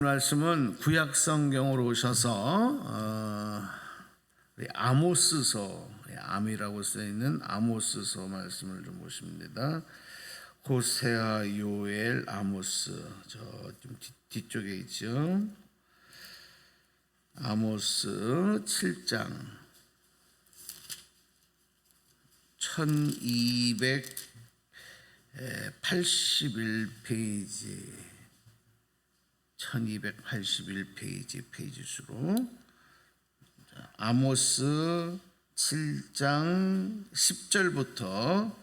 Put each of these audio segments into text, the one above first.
말씀은 구약 성경으로 오셔서 우리 아모스서, 암이라고 써 있는 아모스서 말씀을 좀 보십니다. 호세아, 요엘, 아모스 좀 뒤쪽에 있죠. 아모스 7장 1281페이지 1281페이지 페이지수로 아모스 7장 10절부터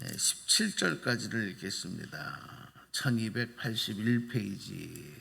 17절까지를 읽겠습니다. 1281페이지.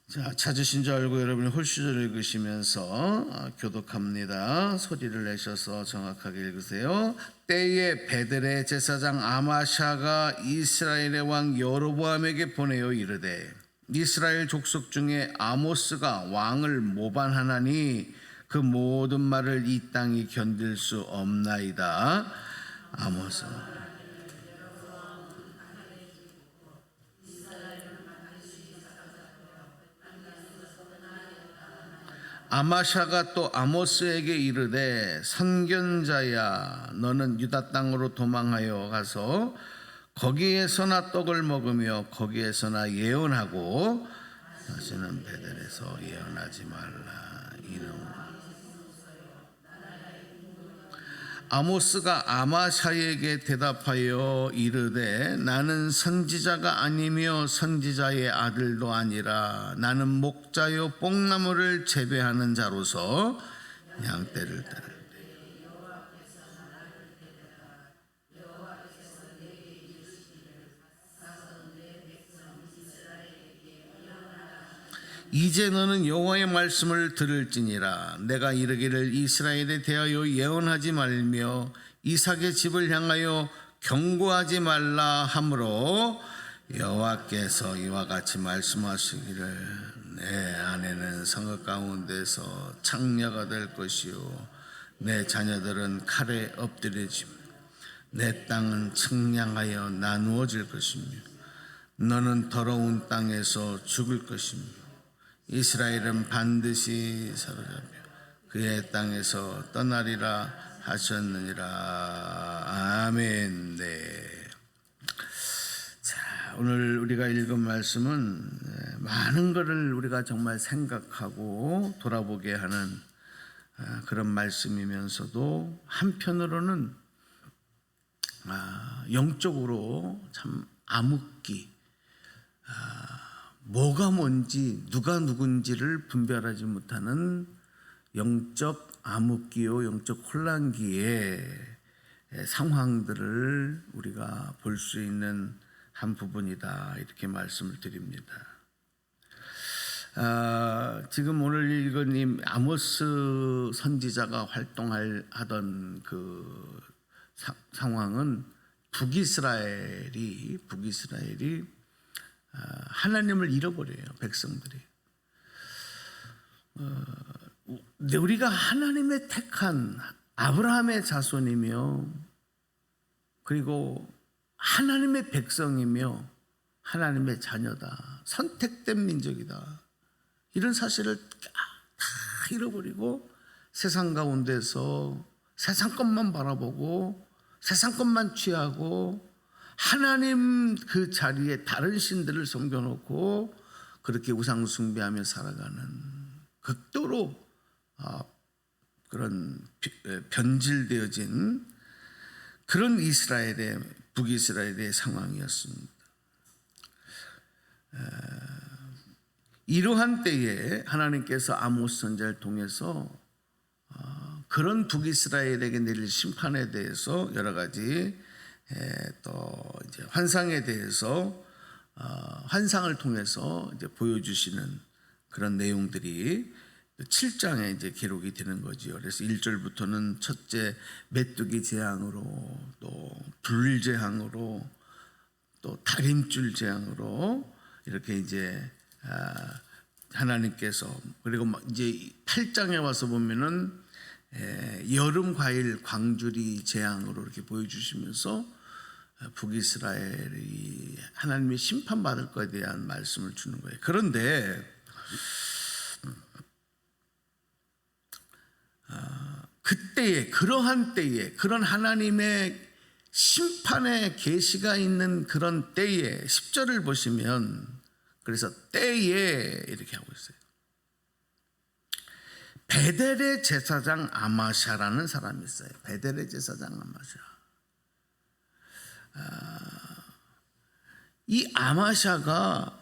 자, 찾으신 줄 알고 여러분이 홀수절 읽으시면서 교독합니다. 소리를 내셔서 정확하게 읽으세요. 때에 베델의 제사장 아마샤가 이스라엘의 왕 여로보암에게 보내어 이르되 이스라엘 족속 중에 아모스가 왕을 모반하나니 그 모든 말을 이 땅이 견딜 수 없나이다. 아모스 아마샤가 또 아모스에게 이르되 선견자야 너는 유다 땅으로 도망하여 가서 거기에서나 떡을 먹으며 거기에서나 예언하고 다시는 베델에서 예언하지 말라. 이는 아모스가 아마샤에게 대답하여 이르되 나는 선지자가 아니며 선지자의 아들도 아니라 나는 목자요 뽕나무를 재배하는 자로서 양떼를 따르되 이제 너는 여호와의 말씀을 들을지니라. 내가 이르기를 이스라엘에 대하여 예언하지 말며 이삭의 집을 향하여 경고하지 말라 하므로 여호와께서 이와 같이 말씀하시기를 내 아내는 성읍 가운데서 창녀가 될 것이요 내 자녀들은 칼에 엎드려지며 내 땅은 측량하여 나누어질 것이며 너는 더러운 땅에서 죽을 것이며 이스라엘은 반드시 사로잡혀 그의 땅에서 떠나리라 하셨느니라. 아멘. 네. 자, 오늘 우리가 읽은 말씀은 많은 것을 우리가 정말 생각하고 돌아보게 하는 그런 말씀이면서도 한편으로는 영적으로 참 암흑기, 뭐가 뭔지 누가 누군지를 분별하지 못하는 영적 암흑기요 영적 혼란기의 상황들을 우리가 볼 수 있는 한 부분이다 이렇게 말씀을 드립니다. 지금 오늘 읽은 이 아모스 선지자가 활동하던 그 상황은 북이스라엘이 하나님을 잃어버려요. 백성들이. 우리가 하나님의 택한 아브라함의 자손이며 그리고 하나님의 백성이며 하나님의 자녀다. 선택된 민족이다. 이런 사실을 다 잃어버리고 세상 가운데서 세상 것만 바라보고 세상 것만 취하고 하나님 그 자리에 다른 신들을 섬겨놓고 그렇게 우상 숭배하며 살아가는 극도로 그런 변질되어진 그런 북이스라엘의 상황이었습니다. 이러한 때에 하나님께서 아모스 선지자를 통해서 그런 북이스라엘에게 내릴 심판에 대해서 여러 가지 또 이제 환상에 대해서 환상을 통해서 이제 보여주시는 그런 내용들이 7장에 이제 기록이 되는 거지요. 그래서 1절부터는 첫째 메뚜기 재앙으로 또 불 재앙으로 또 다림줄 재앙으로 이렇게 이제 하나님께서 그리고 이제 8장에 와서 보면은 여름 과일 광주리 재앙으로 이렇게 보여주시면서 북이스라엘이 하나님의 심판받을 것에 대한 말씀을 주는 거예요. 그런데 그때에, 그러한 때에, 그런 하나님의 심판의 계시가 있는 그런 때에 10절을 보시면, 그래서 때에 이렇게 하고 있어요. 베델의 제사장 아마샤라는 사람이 있어요. 베델의 제사장 아마샤. 이 아마샤가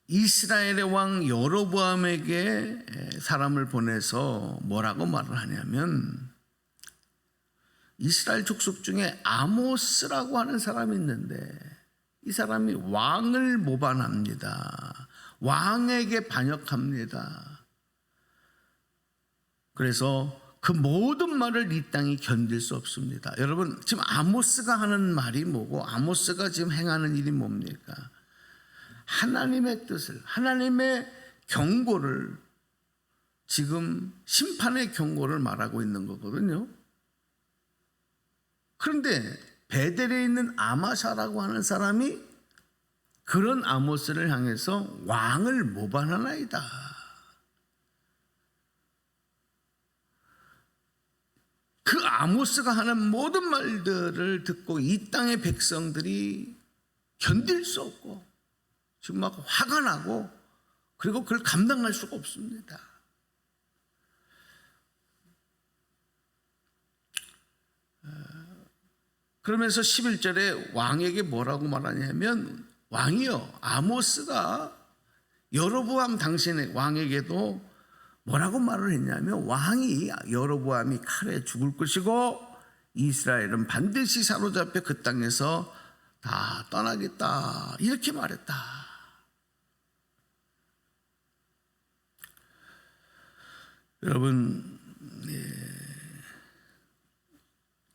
이스라엘의 왕 여로보암에게 사람을 보내서 뭐라고 말을 하냐면, 이스라엘 족속 중에 아모스라고 하는 사람이 있는데 이 사람이 왕을 모반합니다. 왕에게 반역합니다. 그래서 그 모든 말을 이 땅이 견딜 수 없습니다. 여러분, 지금 아모스가 하는 말이 뭐고 아모스가 지금 행하는 일이 뭡니까? 하나님의 뜻을, 하나님의 경고를, 지금 심판의 경고를 말하고 있는 거거든요. 그런데 베델에 있는 아마샤라고 하는 사람이 그런 아모스를 향해서 왕을 모반하나이다. 그 아모스가 하는 모든 말들을 듣고 이 땅의 백성들이 견딜 수 없고 지금 막 화가 나고, 그리고 그걸 감당할 수가 없습니다. 그러면서 11절에 왕에게 뭐라고 말하냐면, 왕이요, 아모스가 여로보암 당신의 왕에게도 뭐라고 말을 했냐면, 왕이 여로보암이 칼에 죽을 것이고 이스라엘은 반드시 사로잡혀 그 땅에서 다 떠나겠다, 이렇게 말했다. 여러분,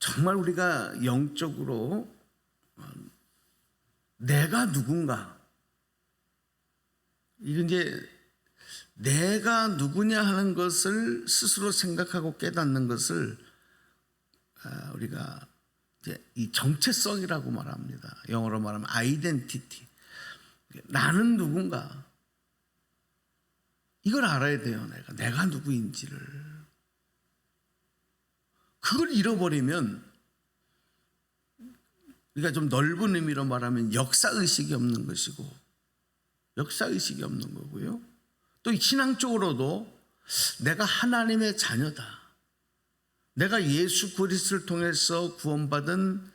정말 우리가 영적으로 내가 누군가, 이제 내가 누구냐 하는 것을 스스로 생각하고 깨닫는 것을 우리가 이제 이 정체성이라고 말합니다. 영어로 말하면 아이덴티티. 나는 누군가, 이걸 알아야 돼요. 내가 누구인지를. 그걸 잃어버리면, 우리가 좀 넓은 의미로 말하면 역사의식이 없는 것이고, 역사의식이 없는 거고요. 또 신앙적으로도 내가 하나님의 자녀다, 내가 예수 그리스도를 통해서 구원받은,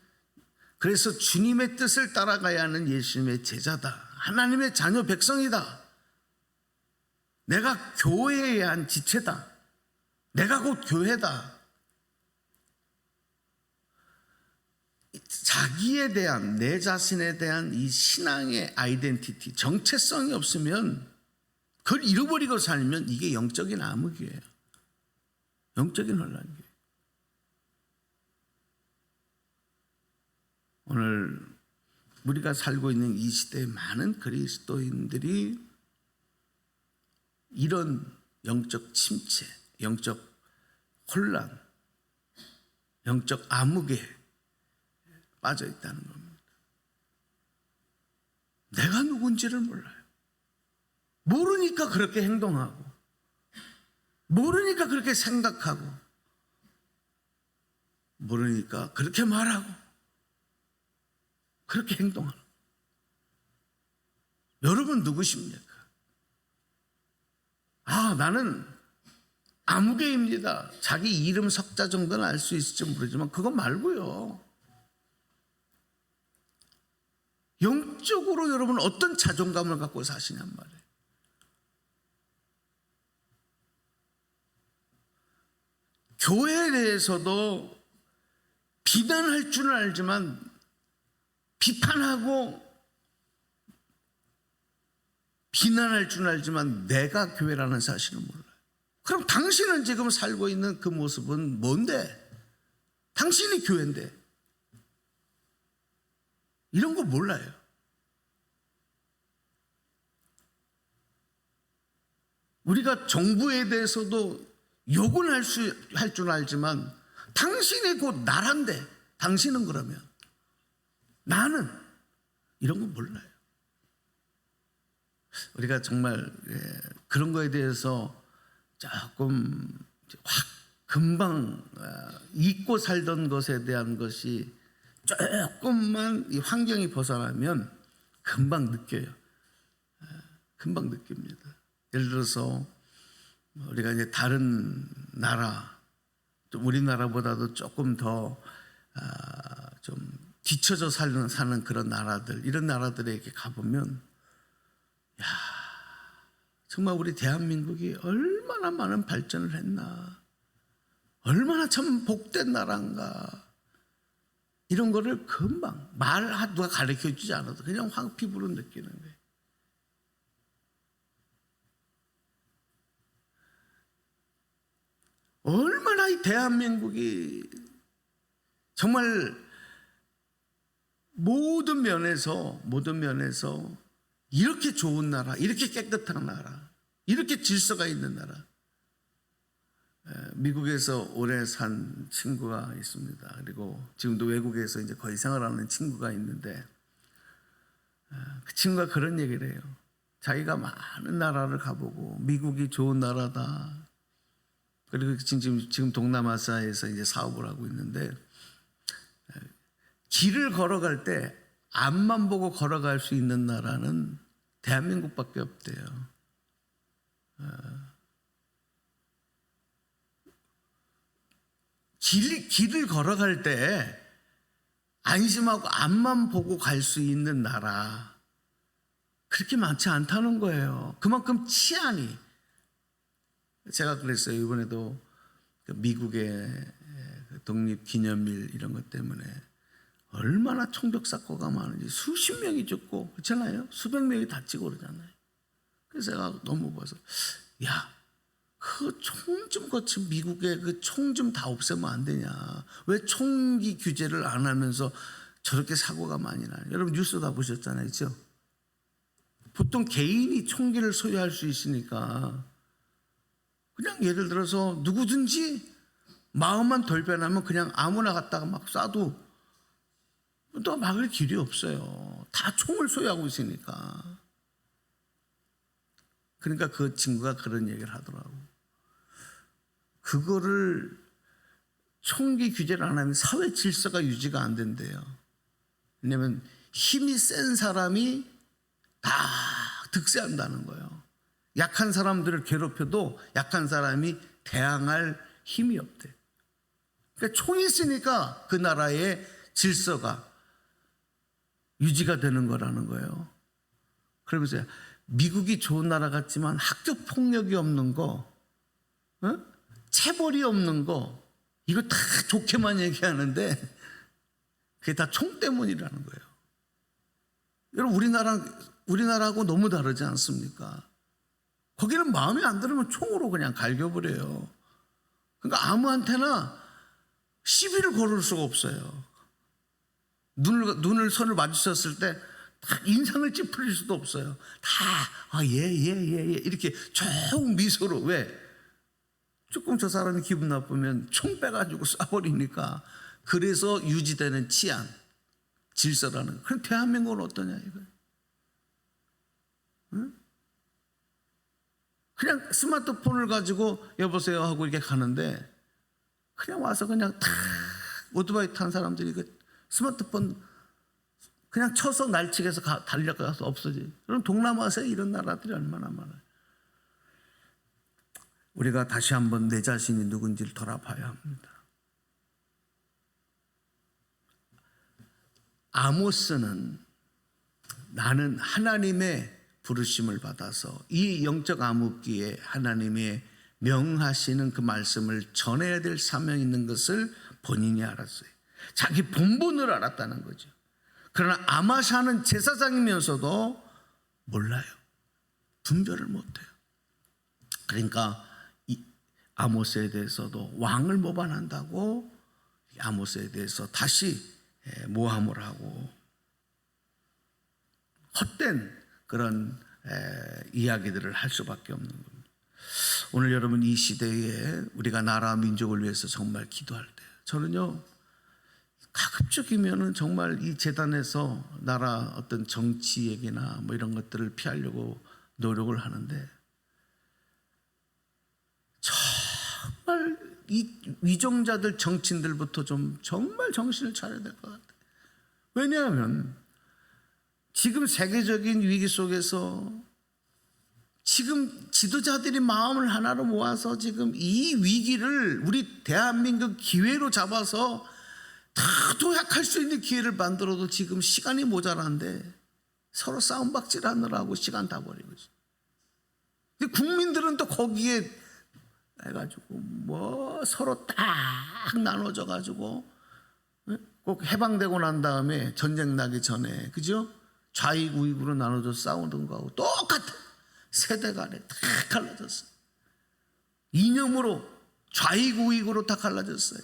그래서 주님의 뜻을 따라가야 하는 예수님의 제자다, 하나님의 자녀 백성이다, 내가 교회에 한 지체다, 내가 곧 교회다. 자기에 대한, 내 자신에 대한 이 신앙의 아이덴티티, 정체성이 없으면, 그걸 잃어버리고 살면 이게 영적인 암흑이에요. 영적인 혼란이에요. 오늘 우리가 살고 있는 이 시대의 많은 그리스도인들이 이런 영적 침체, 영적 혼란, 영적 암흑에 빠져 있다는 겁니다. 내가 누군지를 몰라요. 모르니까 그렇게 행동하고, 모르니까 그렇게 생각하고, 모르니까 그렇게 말하고, 그렇게 행동하는. 여러분 누구십니까? 나는 아무개입니다. 자기 이름 석자 정도는 알 수 있을지 모르지만 그거 말고요. 영적으로 여러분 어떤 자존감을 갖고 사시냔 말이에요. 교회에 대해서도 비난할 줄은 알지만 비판하고 비난할 줄은 알지만 내가 교회라는 사실을 몰라요. 그럼 당신은 지금 살고 있는 그 모습은 뭔데? 당신이 교회인데 이런 거 몰라요. 우리가 정부에 대해서도 욕은 할 줄 알지만 당신이 곧 나란데 당신은 그러면 나는 이런 거 몰라요. 우리가 정말 그런 거에 대해서 조금 확 금방 잊고 살던 것에 대한 것이 조금만 이 환경이 벗어나면 금방 느껴요. 금방 느낍니다. 예를 들어서 우리가 이제 다른 나라, 좀 우리나라보다도 조금 더 좀 뒤쳐져 사는 그런 나라들, 이런 나라들에 이렇게 가보면, 야, 정말 우리 대한민국이 얼마나 많은 발전을 했나, 얼마나 참 복된 나라인가, 이런 거를 금방 누가 가르쳐 주지 않아도 그냥 피부로 느끼는 거예요. 얼마나 이 대한민국이 정말 모든 면에서 이렇게 좋은 나라, 이렇게 깨끗한 나라, 이렇게 질서가 있는 나라. 미국에서 오래 산 친구가 있습니다. 그리고 지금도 외국에서 이제 거의 생활하는 친구가 있는데, 그 친구가 그런 얘기를 해요. 자기가 많은 나라를 가보고 미국이 좋은 나라다. 그리고 지금 동남아시아에서 이제 사업을 하고 있는데, 길을 걸어갈 때 앞만 보고 걸어갈 수 있는 나라는 대한민국밖에 없대요. 길을 걸어갈 때 안심하고 앞만 보고 갈 수 있는 나라, 그렇게 많지 않다는 거예요. 그만큼 치안이, 제가 그랬어요. 이번에도 미국의 독립기념일 이런 것 때문에 얼마나 총격사고가 많은지, 수십 명이 죽고 그렇잖아요. 수백 명이 다치고 그러잖아요. 그래서 제가 너무 봐서, 야, 그 총 좀 거친 미국의 그 총 좀 다 없애면 안 되냐. 왜 총기 규제를 안 하면서 저렇게 사고가 많이 나요. 여러분 뉴스 다 보셨잖아요. 그렇죠? 보통 개인이 총기를 소유할 수 있으니까 그냥 예를 들어서 누구든지 마음만 덜 변하면 그냥 아무나 갖다가 막 쏴도 또 막을 길이 없어요. 다 총을 소유하고 있으니까. 그러니까 그 친구가 그런 얘기를 하더라고. 그거를 총기 규제를 안 하면 사회 질서가 유지가 안 된대요. 왜냐하면 힘이 센 사람이 다 득세한다는 거예요. 약한 사람들을 괴롭혀도 약한 사람이 대항할 힘이 없대. 그러니까 총이 있으니까 그 나라의 질서가 유지가 되는 거라는 거예요. 그러면서 미국이 좋은 나라 같지만 학교 폭력이 없는 거, 체벌이 없는 거, 이거 다 좋게만 얘기하는데 그게 다 총 때문이라는 거예요. 여러분 우리나라하고 너무 다르지 않습니까? 거기는 마음에 안 들으면 총으로 그냥 갈겨버려요. 그러니까 아무한테나 시비를 걸을 수가 없어요. 손을 마주쳤을 때 인상을 찌푸릴 수도 없어요. 다 예 이렇게 조금 미소로. 왜? 조금 저 사람이 기분 나쁘면 총 빼가지고 쏴버리니까. 그래서 유지되는 치안, 질서라는. 그럼 대한민국은 어떠냐 이거예요. 응? 그냥 스마트폰을 가지고 여보세요 하고 이렇게 가는데, 그냥 와서 그냥 다 오토바이 탄 사람들이 그 스마트폰 그냥 쳐서 날치기해서 달려가서 없어지. 그럼 동남아시아에 이런 나라들이 얼마나 많아요. 우리가 다시 한번 내 자신이 누군지를 돌아봐야 합니다. 아모스는 나는 하나님의 부르심을 받아서 이 영적 암흑기에 하나님의 명하시는 그 말씀을 전해야 될 사명이 있는 것을 본인이 알았어요. 자기 본분을 알았다는 거죠. 그러나 아마샤는 제사장이면서도 몰라요. 분별을 못해요. 그러니까 이 아모스에 대해서도 왕을 모반한다고 아모스에 대해서 다시 모함을 하고 헛된 그런 이야기들을 할 수밖에 없는 겁니다. 오늘 여러분 이 시대에 우리가 나라 민족을 위해서 정말 기도할 때 저는요 가급적이면은 정말 이 재단에서 나라 어떤 정치 얘기나 뭐 이런 것들을 피하려고 노력을 하는데 정말 이 위정자들 정치인들부터 좀 정말 정신을 차려야 될 것 같아요. 왜냐하면 지금 세계적인 위기 속에서 지금 지도자들이 마음을 하나로 모아서 지금 이 위기를 우리 대한민국 기회로 잡아서 다 도약할 수 있는 기회를 만들어도 지금 시간이 모자란데 서로 싸움박질 하느라고 시간 다 버리고 있어요. 근데 국민들은 또 거기에 해가지고 뭐 서로 딱 나눠져 가지고 꼭 해방되고 난 다음에 전쟁 나기 전에 그죠? 좌익 우익으로 나눠져 싸우는 거하고 똑같아. 세대 간에 다 갈라졌어요. 이념으로 좌익 우익으로 다 갈라졌어요.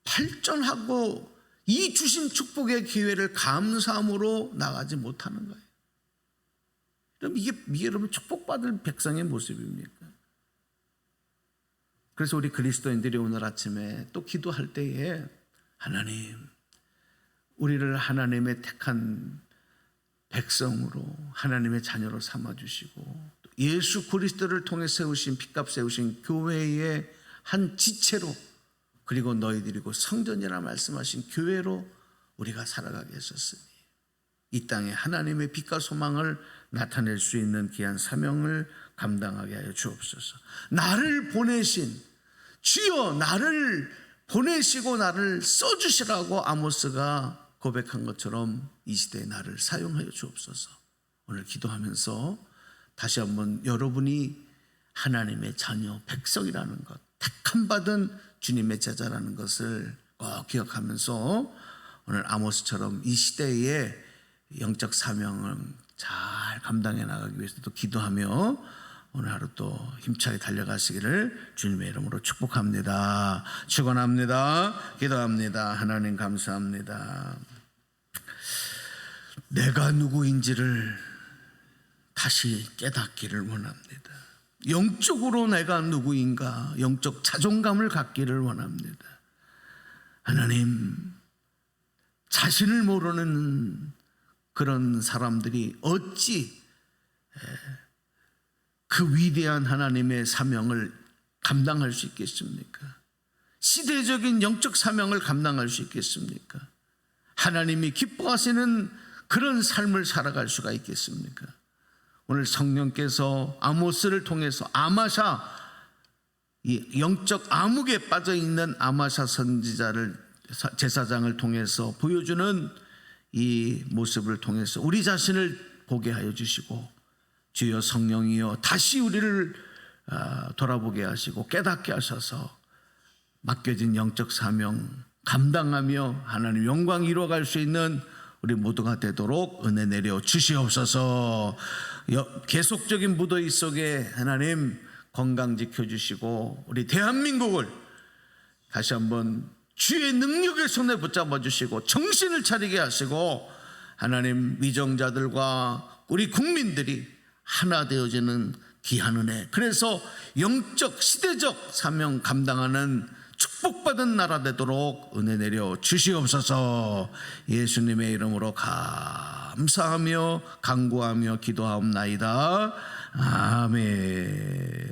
발전하고 이 주신 축복의 기회를 감사함으로 나가지 못하는 거예요. 그럼 이게 여러분 축복받을 백성의 모습입니까? 그래서 우리 그리스도인들이 오늘 아침에 또 기도할 때에 하나님, 우리를 하나님의 택한 백성으로 하나님의 자녀로 삼아주시고 예수 그리스도를 통해 세우신 핏값 세우신 교회의 한 지체로 그리고 너희들이고 성전이라 말씀하신 교회로 우리가 살아가게 하셨으니 이 땅에 하나님의 빛과 소망을 나타낼 수 있는 귀한 사명을 감당하게 하여 주옵소서. 나를 보내신 주여 나를 보내시고 나를 써주시라고 아모스가 고백한 것처럼 이 시대에 나를 사용하여 주옵소서. 오늘 기도하면서 다시 한번 여러분이 하나님의 자녀 백성이라는 것, 택함받은 주님의 제자라는 것을 꼭 기억하면서 오늘 아모스처럼 이 시대의 영적 사명을 잘 감당해 나가기 위해서도 기도하며 오늘 하루 또 힘차게 달려가시기를 주님의 이름으로 축복합니다. 축원합니다. 기도합니다. 하나님 감사합니다. 내가 누구인지를 다시 깨닫기를 원합니다. 영적으로 내가 누구인가 영적 자존감을 갖기를 원합니다. 하나님, 자신을 모르는 그런 사람들이 어찌 그 위대한 하나님의 사명을 감당할 수 있겠습니까? 시대적인 영적 사명을 감당할 수 있겠습니까? 하나님이 기뻐하시는 그런 삶을 살아갈 수가 있겠습니까? 오늘 성령께서 아모스를 통해서 아마샤, 이 영적 암흑에 빠져있는 아마샤 선지자를 제사장을 통해서 보여주는 이 모습을 통해서 우리 자신을 보게 하여 주시고 주여 성령이여 다시 우리를 돌아보게 하시고 깨닫게 하셔서 맡겨진 영적 사명 감당하며 하나님 영광 이루어갈 수 있는 우리 모두가 되도록 은혜 내려 주시옵소서. 계속적인 무더위 속에 하나님 건강 지켜주시고 우리 대한민국을 다시 한번 주의 능력의 손에 붙잡아 주시고 정신을 차리게 하시고 하나님 위정자들과 우리 국민들이 하나 되어지는 귀한 은혜, 그래서 영적 시대적 사명 감당하는 축복받은 나라 되도록 은혜 내려 주시옵소서. 예수님의 이름으로 감사하며 간구하며 기도하옵나이다. 아멘.